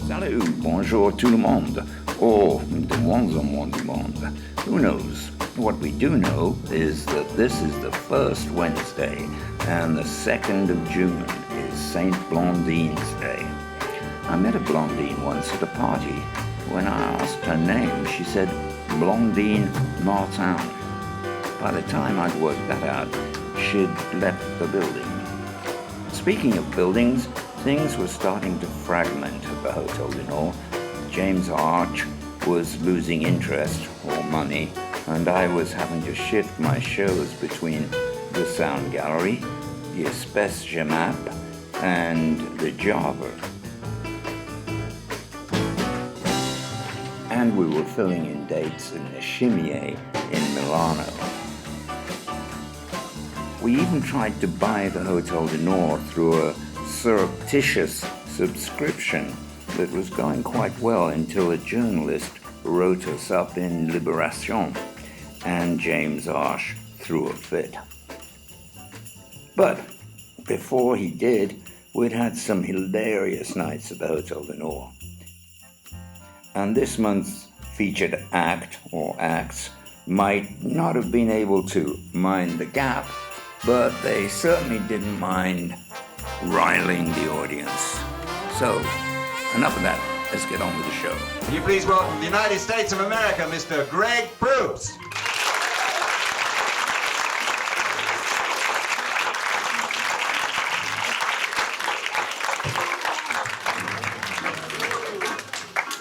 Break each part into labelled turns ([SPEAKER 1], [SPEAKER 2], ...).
[SPEAKER 1] Salut, bonjour tout le monde, or de moins en moins du monde. Who knows? What we do know is that this is the first Wednesday, and the 2nd of June is Saint Blondine's Day. I met a blondine once at a party. When I asked her name, she said Blondine Martin. By the time I'd worked that out, she'd left the building. Speaking of buildings, things were starting to fragment at the Hotel du Nord. James Arch was losing interest or money, and I was having to shift my shows between the Sound Gallery, the Espèce Gemap, and the Java. And we were filling in dates in the Chimier in Milano. We even tried to buy the Hotel du Nord through a surreptitious subscription that was going quite well until a journalist wrote us up in Libération, and James Arch threw a fit. But before he did, we'd had some hilarious nights at the Hotel du Nord. And this month's featured act or acts might not have been able to mind the gap, but they certainly didn't mind riling the audience. So, enough of that. Let's get on with the show.
[SPEAKER 2] Can you please welcome the United States of America, Mr. Greg Proops.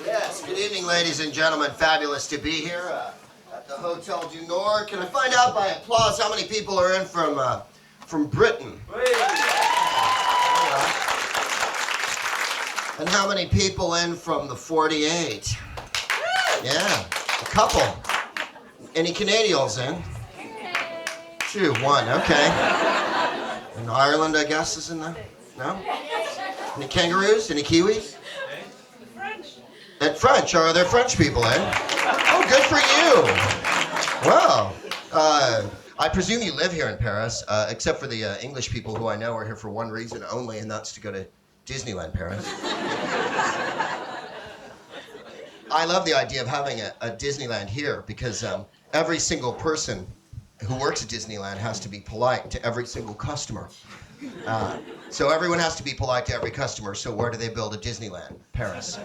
[SPEAKER 3] Yes, good evening, ladies and gentlemen. Fabulous to be here at the Hotel du Nord. Can I find out by applause how many people are in from Britain? And how many people in from the 48? Yeah, a couple. Any Canadians in? 2, 1, okay. And Ireland, I guess, is in there? No? Any kangaroos? Any Kiwis? At French, are there French people in? Oh, good for you. Wow. I presume you live here in Paris, except for the English people who I know are here for one reason only, and that's to go to Disneyland Paris. I love the idea of having a Disneyland here because every single person who works at Disneyland has to be polite to every single customer. So everyone has to be polite to every customer, so where do they build a Disneyland? Paris.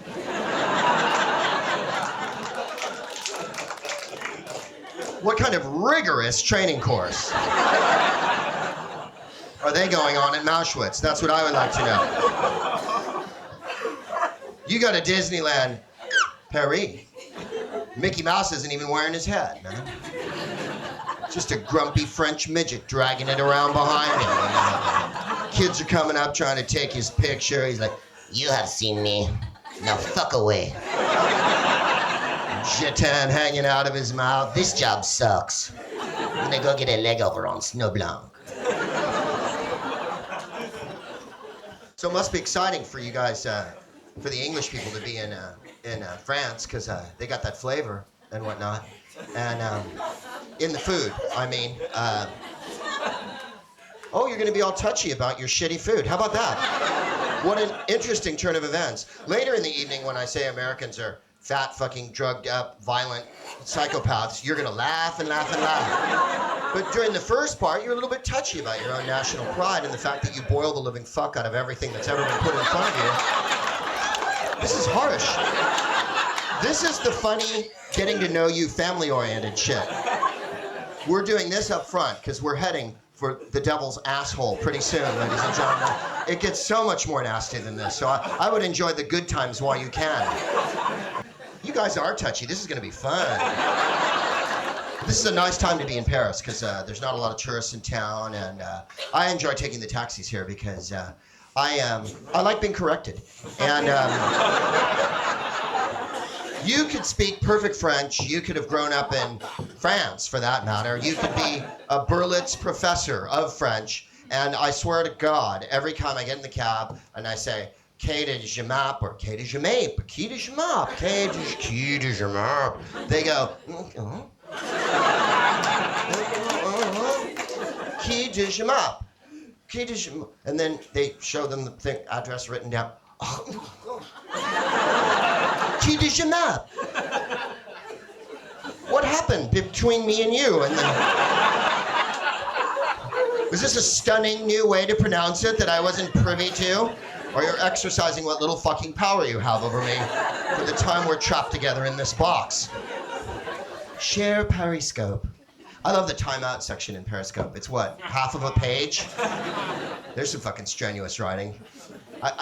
[SPEAKER 3] What kind of rigorous training course are they going on in Auschwitz? That's what I would like to know. You go to Disneyland Paris. Mickey Mouse isn't even wearing his hat, man. Just a grumpy French midget dragging it around behind him. Kids are coming up trying to take his picture. He's like, "You have seen me. Now fuck away." Jetan hanging out of his mouth. "This job sucks. I'm gonna go get a leg over on Snow Blanc." So it must be exciting for you guys, for the English people to be in France, because they got that flavor and whatnot. And in the food, I mean. Oh, you're going to be all touchy about your shitty food. How about that? What an interesting turn of events. Later in the evening, when I say Americans are fat, fucking drugged up, violent psychopaths, you're going to laugh and laugh and laugh. But during the first part, you're a little bit touchy about your own national pride and the fact that you boil the living fuck out of everything that's ever been put in front of you. This is harsh. This is the funny, getting to know you, family-oriented shit. We're doing this up front because we're heading for the devil's asshole pretty soon, ladies and gentlemen. It gets so much more nasty than this, so I would enjoy the good times while you can. You guys are touchy. This is going to be fun. This is a nice time to be in Paris because there's not a lot of tourists in town, and I enjoy taking the taxis here because I like being corrected. And you could speak perfect French. You could have grown up in France, for that matter. You could be a Berlitz professor of French. And I swear to God, every time I get in the cab and I say, "Quai de Jemap," or "Quai de Jemap," "Quai de Jemap," "Quai de Jemap," they go, "Quai de Jemap, Quai de Jemap," and then they show them the address written down. qui de je m'appelle? What happened between me and you? And then... Was this a stunning new way to pronounce it that I wasn't privy to? Or you're exercising what little fucking power you have over me for the time we're trapped together in this box? Share Periscope. I love the timeout section in Periscope. It's what, half of a page? There's some fucking strenuous writing.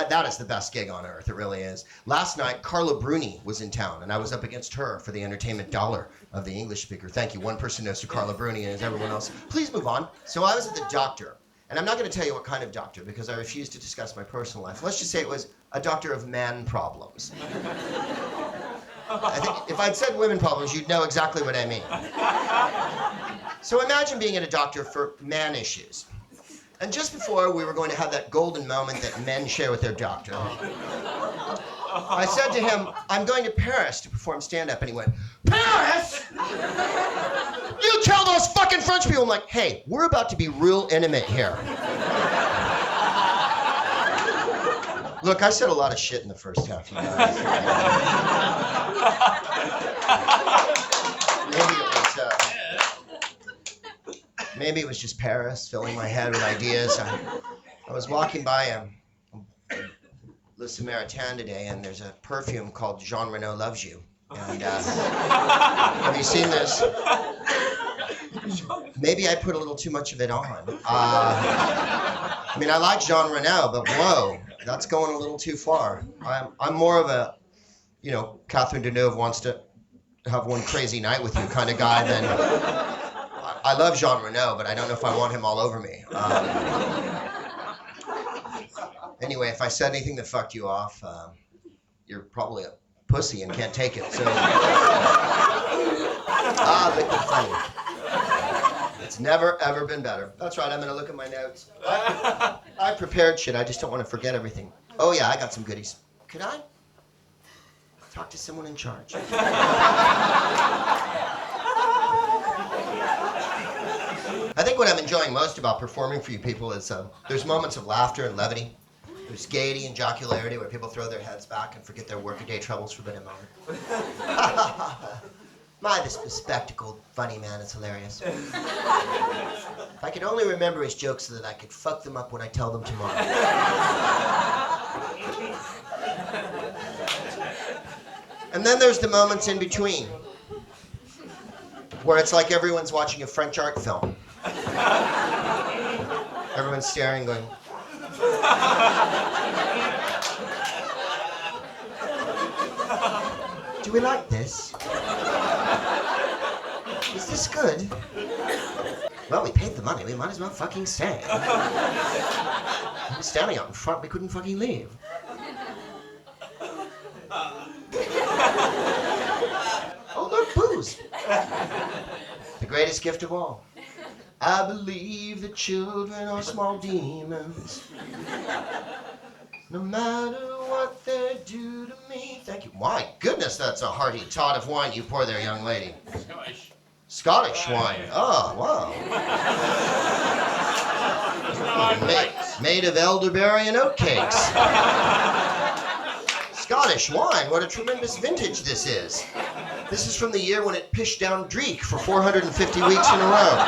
[SPEAKER 3] That is the best gig on earth, it really is. Last night, Carla Bruni was in town, and I was up against her for the entertainment dollar of the English speaker. Thank you. One person knows who Carla Bruni is, everyone else. Please move on. So I was at the doctor, and I'm not going to tell you what kind of doctor, because I refuse to discuss my personal life. Let's just say it was a doctor of man problems. I think if I'd said women problems, you'd know exactly what I mean. So imagine being at a doctor for man issues. And just before we were going to have that golden moment that men share with their doctor, I said to him, I'm going to Paris to perform stand-up. And he went, Paris? You tell those fucking French people. I'm like, hey, we're about to be real intimate here. Look, I said a lot of shit in the first half, you guys. Maybe it was just Paris filling my head with ideas. I was walking by Le Samaritain today, and there's a perfume called Jean Reno Loves You. And have you seen this? Maybe I put a little too much of it on. I mean, I like Jean Reno, but whoa, that's going a little too far. I'm more of a, you know, Catherine Deneuve wants to have one crazy night with you kind of guy than... I love Jean Reno, but I don't know if I want him all over me. Anyway, if I said anything that fucked you off, you're probably a pussy and can't take it. So, liquid funny. It's never ever been better. That's right. I'm gonna look at my notes. I prepared shit. I just don't want to forget everything. Oh yeah, I got some goodies. Could I talk to someone in charge? I think what I'm enjoying most about performing for you people is there's moments of laughter and levity. There's gaiety and jocularity where people throw their heads back and forget their workaday troubles for a bit of a moment. My, this bespectacled, funny man is hilarious. If I could only remember his jokes so that I could fuck them up when I tell them tomorrow. And then there's the moments in between, where it's like everyone's watching a French art film. Everyone's staring, going... Do we like this? Is this good? Well, we paid the money. We might as well fucking stay. We were standing out in front. We couldn't fucking leave. Oh, look, booze. The greatest gift of all. I believe that children are small demons. No matter what they do to me. Thank you. My goodness, that's a hearty tot of wine you pour there, young lady.
[SPEAKER 4] Scottish.
[SPEAKER 3] Scottish wine. Oh, wow. Made of elderberry and oatcakes. Scottish wine. What a tremendous vintage this is. This is from the year when it pished down Dreek for 450 weeks in a row.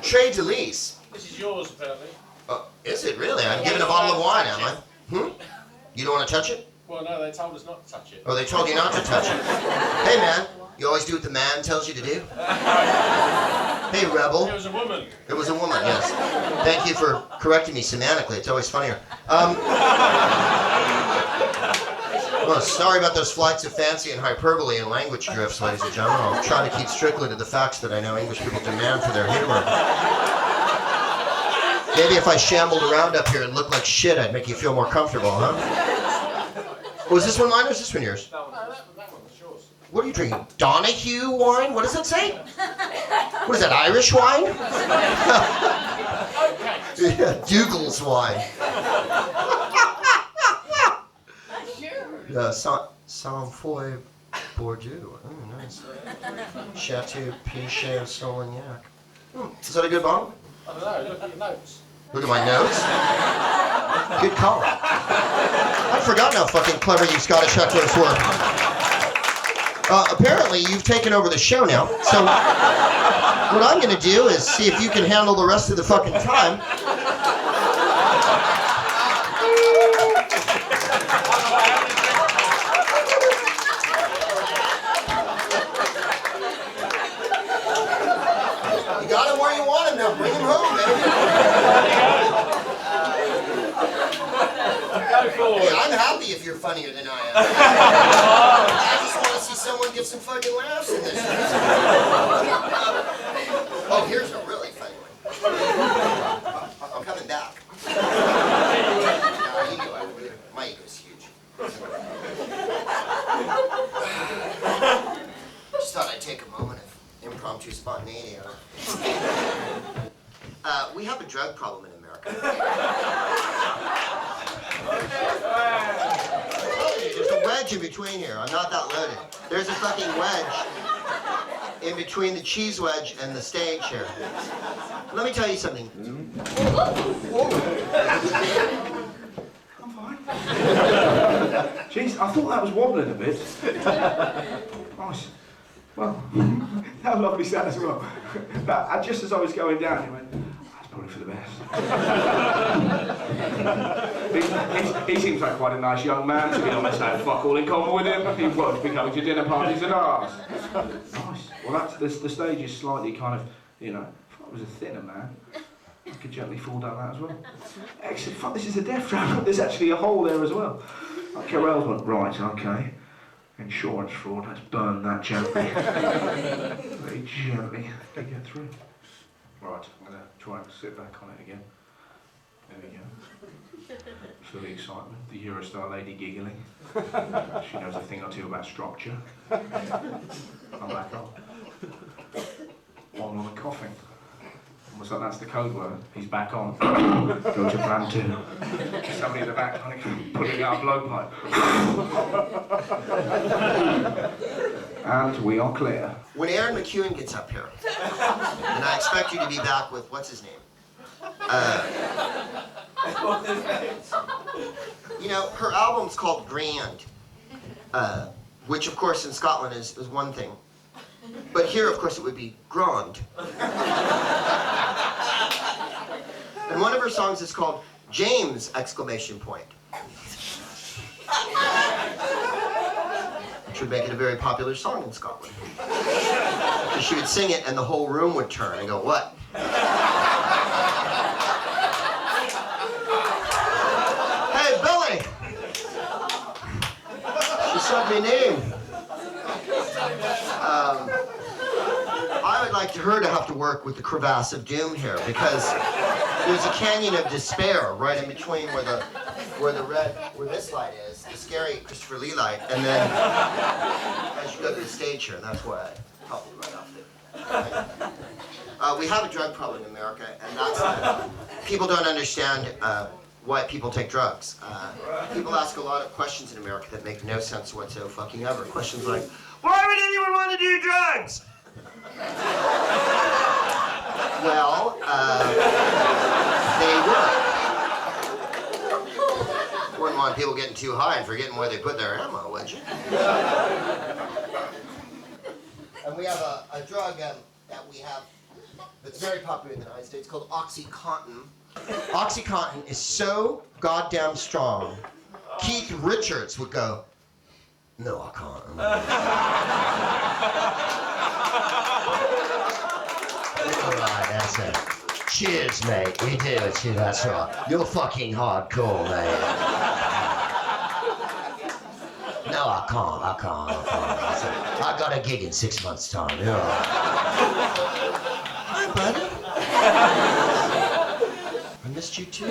[SPEAKER 3] Trey Delise.
[SPEAKER 4] This is yours, apparently.
[SPEAKER 3] Is it really? I'm giving a bottle of wine, am I? You don't want to touch it?
[SPEAKER 4] Well, no, they told us not to touch it.
[SPEAKER 3] Oh, they told you not to touch it. Hey, man, you always do what the man tells you to do? Hey, rebel.
[SPEAKER 4] It was a woman.
[SPEAKER 3] It was a woman, yes. Thank you for correcting me semantically. It's always funnier. Well, sorry about those flights of fancy and hyperbole and language drifts, ladies and gentlemen. I'll try to keep strictly to the facts that I know English people demand for their humor. Maybe if I shambled around up here and looked like shit, I'd make you feel more comfortable, huh? Was this one mine or is this one yours?
[SPEAKER 4] No, that one was yours.
[SPEAKER 3] What are you drinking? Donahue wine? What does it say? What is that, Irish wine?
[SPEAKER 4] Okay.
[SPEAKER 3] Yeah, Dougal's wine. Saint-Foy Bordeaux. Oh, nice. Chateau Pichet Solignac. Is that a good bottle?
[SPEAKER 4] I don't know, look at your notes.
[SPEAKER 3] Look at my notes. Good call. I'd forgotten how fucking clever you Scottish hecklers were. Apparently, you've taken over the show now. So, what I'm gonna do is see if you can handle the rest of the fucking time. You got him where you want him now. Bring him home, baby. Hey, I'm happy if you're funnier than I am. I just want to see someone get some fucking laughs in this. Oh, here's a really funny one. I'm coming back. No, you know I would. My ego's huge. Just thought I'd take a moment of impromptu spontaneity. We have a drug problem in America. There's a wedge in between here. I'm not that loaded. There's a fucking wedge in between the cheese wedge and the stage here. Let me tell you something.
[SPEAKER 5] I'm fine. Jeez, I thought that was wobbling a bit. Nice. Well, that was lovely sound as well. But just as I was going down, he went, that's probably for the best. he seems like quite a nice young man, to be honest. I had fuck all in common with him. He won't be coming to dinner parties and ours. Nice. Well, the stage is slightly kind of, you know, if I was a thinner man, I could gently fall down that as well. Excellent. Fuck, this is a death trap. There's actually a hole there as well. Karel went, right, okay. Insurance fraud, let's burn that gently. Very gently to get through. Right, I'm going to try and sit back on it again. There we go. Feel the excitement, the Eurostar lady giggling. She knows a thing or two about structure. I'm back on. On the coughing. Almost like that's the code word. He's back on. Go to plan 2. Somebody in the back pulling out a blowpipe. And we are clear.
[SPEAKER 3] When Aaron McEwen gets up here, and I expect you to be back with, what's his name? You know, her album's called Grande, which of course in Scotland is one thing. But here, of course, it would be grande. And one of her songs is called James! Exclamation point. Which would make it a very popular song in Scotland. Because she would sing it and the whole room would turn and go, what? Hey, Billy! She said my name. I would like her to have to work with the crevasse of doom here because there's a canyon of despair right in between where this light is, the scary Christopher Lee light, and then as you go to the stage here, that's why I helped you right off there. We have a drug problem in America, and that's people don't understand why people take drugs. People ask a lot of questions in America that make no sense whatsoever fucking ever. Questions like, why would anyone want to do drugs? Well, they work. Wouldn't want people getting too high and forgetting where they put their ammo, would you? And we have a drug that we have that's very popular in the United States called OxyContin. OxyContin is so goddamn strong, Keith Richards would go, no, I can't. All right, that's it. Cheers, mate. We do it too, that's right. You're fucking hardcore, mate. No, I can't. I got a gig in 6 months' time. You're all right. Hi, buddy. I missed you too.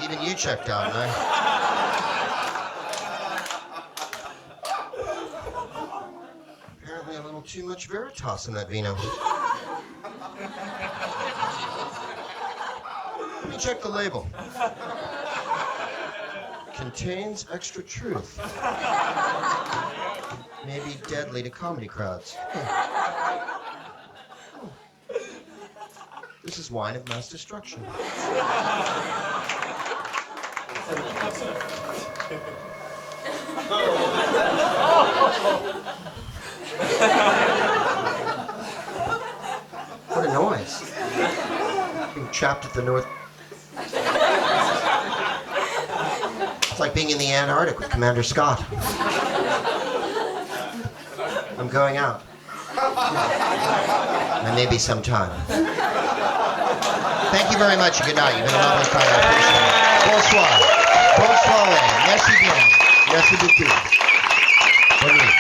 [SPEAKER 3] Even you checked out, man. Apparently a little too much Veritas in that vino. Let me check the label. Contains extra truth. Maybe deadly to comedy crowds. This is wine of mass destruction. What a noise. Being trapped at the North. It's like being in the Antarctic with Commander Scott. I'm going out. And maybe sometime. Thank you very much and good night. You've been a lovely time. I appreciate it. Bonsoir. Bonsoir. Merci bien. Merci beaucoup. Bonne nuit.